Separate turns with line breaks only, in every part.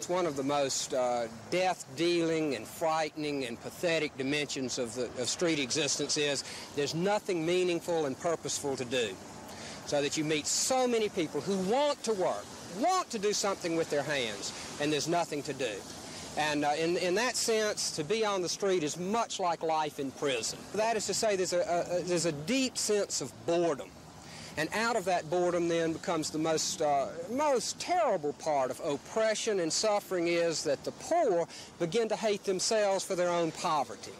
One of the most death-dealing and frightening and pathetic dimensions of street existence is there's nothing meaningful and purposeful to do. So that you meet so many people who want to work, want to do something with their hands, and there's nothing to do. And in that sense, to be on the street is much like life in prison. That is to say, there's a deep sense of boredom. And out of that boredom then becomes the most terrible part of oppression and suffering is that the poor begin to hate themselves for their own poverty.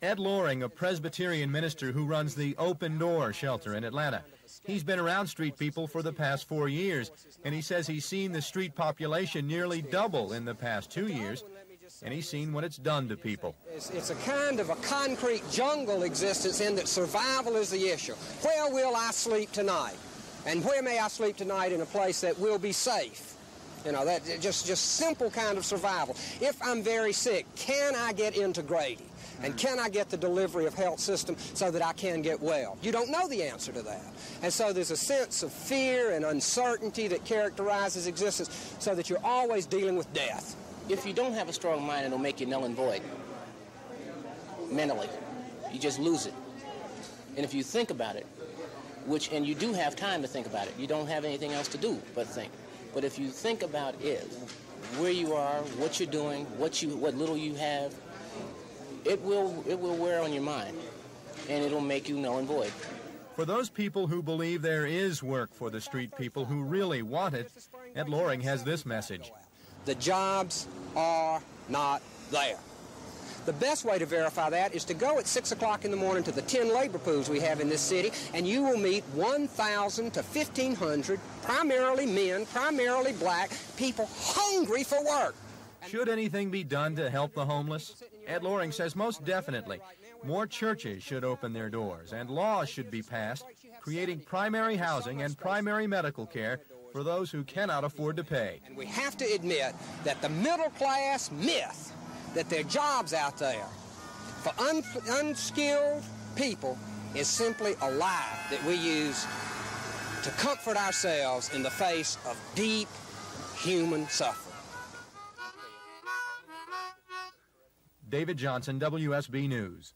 Ed Loring, a Presbyterian minister who runs the Open Door shelter in Atlanta. He's been around street people for the past 4 years, and he says he's seen the street population nearly double in the past 2 years, and he's seen what it's done to people.
It's a kind of a concrete jungle existence in that survival is the issue. Where will I sleep tonight? And where may I sleep tonight in a place that will be safe? You know, that just simple kind of survival. If I'm very sick, can I get into Grady? And can I get the delivery of health system so that I can get well? You don't know the answer to that. And so there's a sense of fear and uncertainty that characterizes existence so that you're always dealing with death.
If you don't have a strong mind, it'll make you null and void mentally. You just lose it. And if you think about it, and you do have time to think about it, you don't have anything else to do but think. But if you think about it, where you are, what you're doing, what little you have, it will wear on your mind, and it'll make you null and void.
For those people who believe there is work for the street people who really want it, Ed Loring has this message.
The jobs are not there. The best way to verify that is to go at 6 o'clock in the morning to the 10 labor pools we have in this city, and you will meet 1,000 to 1,500, primarily men, primarily black, people hungry for work.
Should anything be done to help the homeless? Ed Loring says most definitely. More churches should open their doors, and laws should be passed, creating primary housing and primary medical care for those who cannot afford to pay.
And we have to admit that the middle class myth that there are jobs out there for unskilled people is simply a lie that we use to comfort ourselves in the face of deep human suffering.
David Johnson, WSB News.